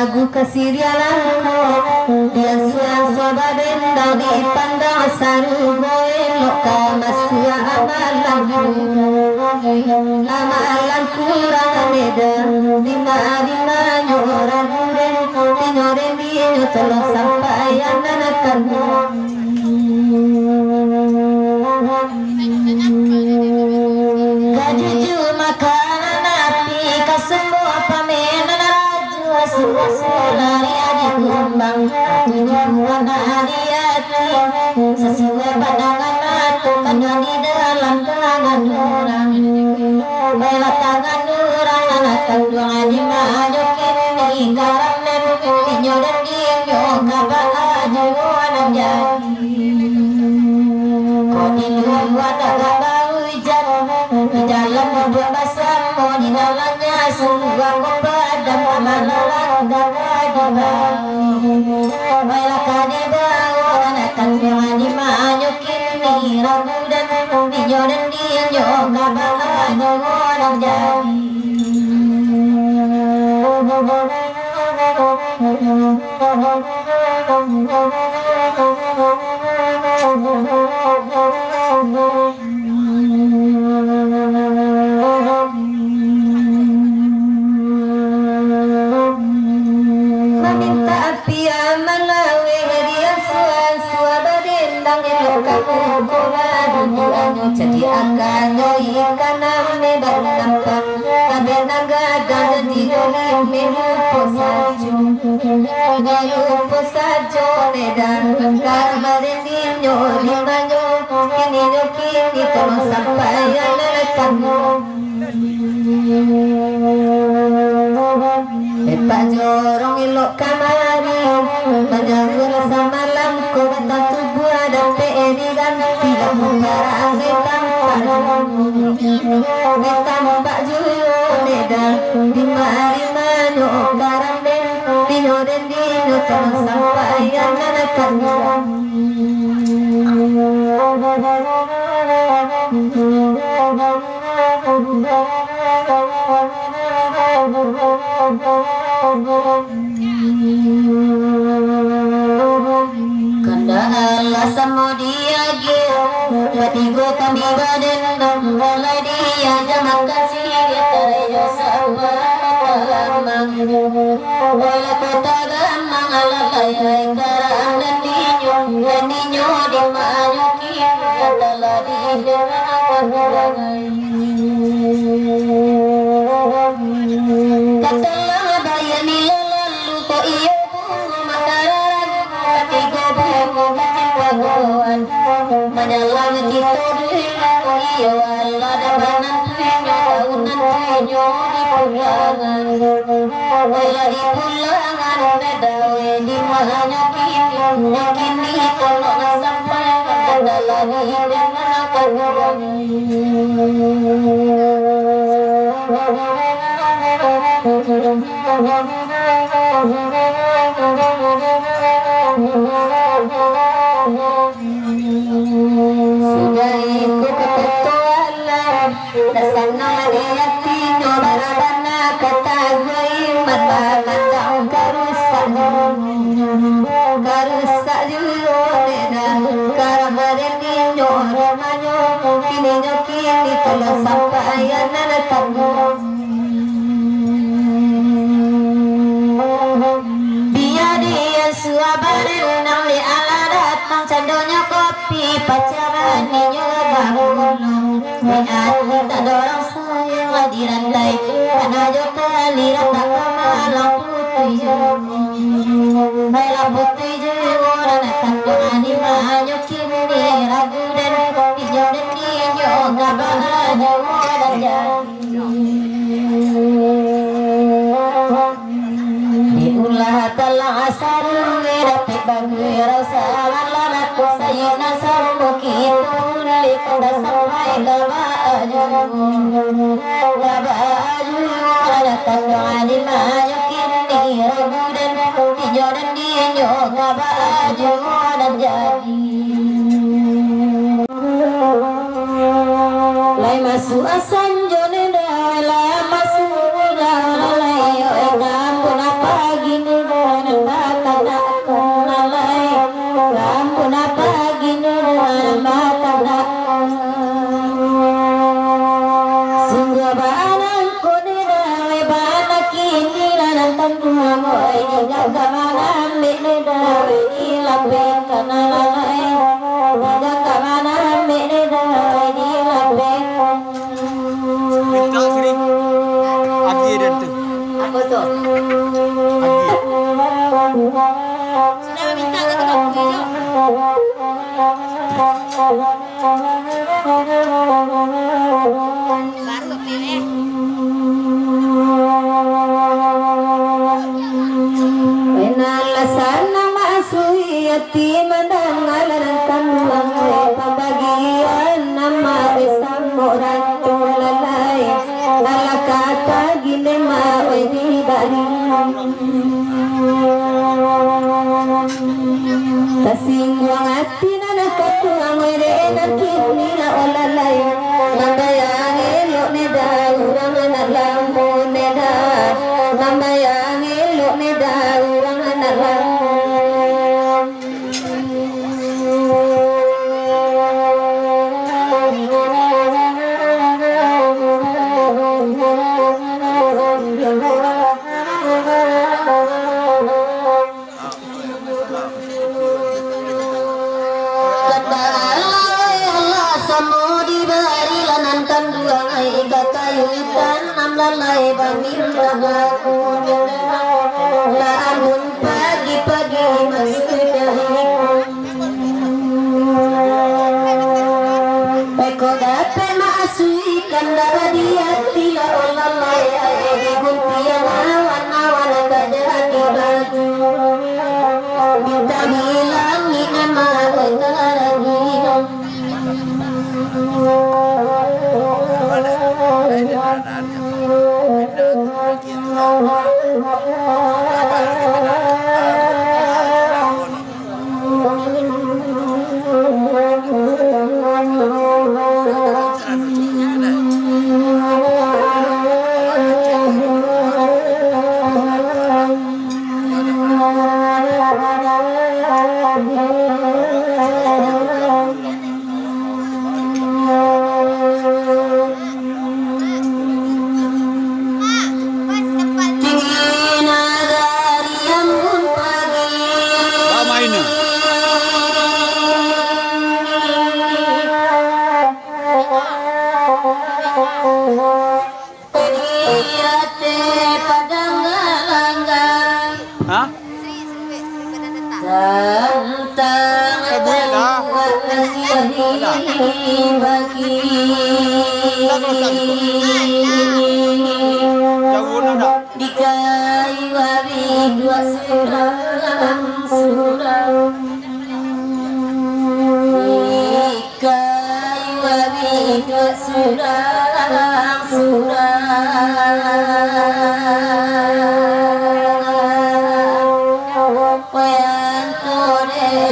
lagu kasirialan dia suara benda di pandang saru boen loka masua amalan kurang beda dina nyoran nyoren dia tolong sampai anakan gajuju makanan api kasemua pamenan Sulari aja kumbang tujuan hadiati sesuai pandangan aku kanya di dalam tangan orang bela tangan orang anak tangan di maju kini garam dan tinyo dan dinyo ngabak aja orang jadi kau di luar agak bau hujan di dalam dua basah mau di dalamnya semua kepadam amalan Baiklah kadi bawa anak yang di maju kini ragu dan dinyo dan dinyo kabar orang jadi jadi akan ikan ame bernampak abe naga dan digoleh merupo sajo nedan karbaren dinyo limanyo kini tolong sampai anakmu Pak jorong ilok kamari menjangkul samalam ko batang tubuh ada peerigan tidak mengarang Betam Pak Juyo nedan di mari mano garam den dino den dino tolong sampai anakmu Kanda Allah sama dia Matigo kami badan Wala dia jamak kasih Terejo sawa Lamang Wala kota gamang Alalay ay karang dan ninyo di manyuki Adalah di dalam Katalah bayan nilalu ko iyo bungo makararag Katigo bungo katiwagoan Madalang dito rin ko iyo Allah dabanan tuyo Kaunan tuyo di pulangan Wala di pulangan Nadawe di mahanyo kini Kalo nasampay Adalah di dengan kaguan Sudah ikut kepetualan Dasana diati nyobarabana Katagoi mata mandang karusak Karusak juyo nedan Karabaren ninyo ramanyo Kini telah sampai anakmu Suabarin nang li ala datang candonya kopi pacaran ninyo bahulong Biar tak dorong sayang di rantai Karena jo kali rata kamalang putih Baiklah putih jiwa dan kandungan di mahanyo kini ragu dan ninyo gak bahagia dan jadi Diulah telah asar Dapat bagi rasa Lalaku sayang sambo kita Likada sampai Gabaju Ada tanwani ma yakini ragudan dijodan dinyo ngabaju dan jadi lai masu asan jone dai la masu la lai oi kampun apa gini dan bakana lai kampun apa gini dan bakana sungguh banan kone dai bana kini lan tanggung oi jaga mana mene dai ilabe kana lai jaga mana mene dai ilabe minta sering agi dan tu apa tu agi sudah minta ke tukang kuih baru pilih sana masui yatim dan ngalankan pembagian nama esam orang tulalai ala kata gini ma di bari tasingwang hati nana katuang wede nanti nila olalai nambayang elok neda urang anak lampu neda nambayang elok neda urang anak lampu lalai bangin rahaku lamun pagi-pagi masih Eko dape maasui kandara dia tila olalai ae gumpian awan-awan kadari baju minta bilang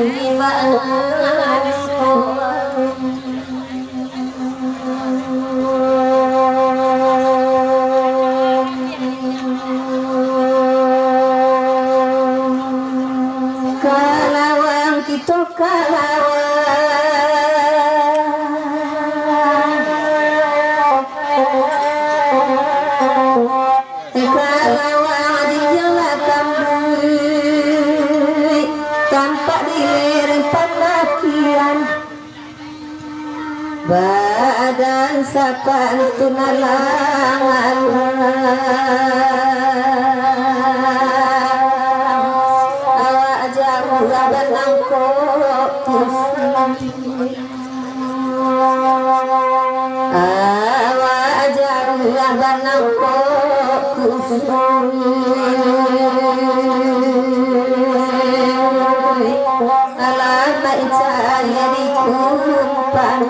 ini mah lagi badan sapan tunalangan awak jauh gaban angkot awak jauh gaban angkot alamat cahaya di kumpan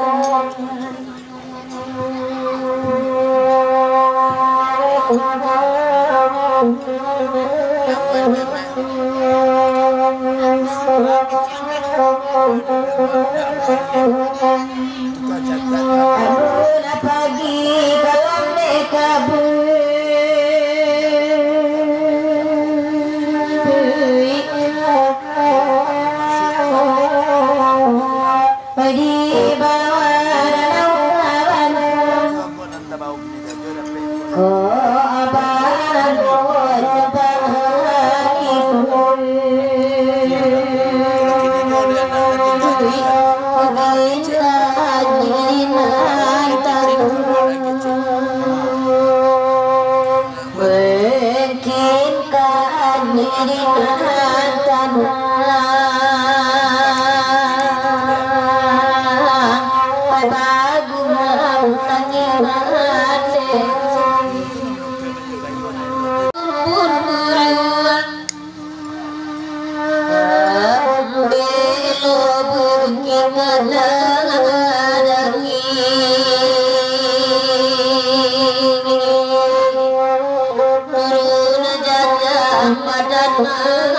Turun jajah badan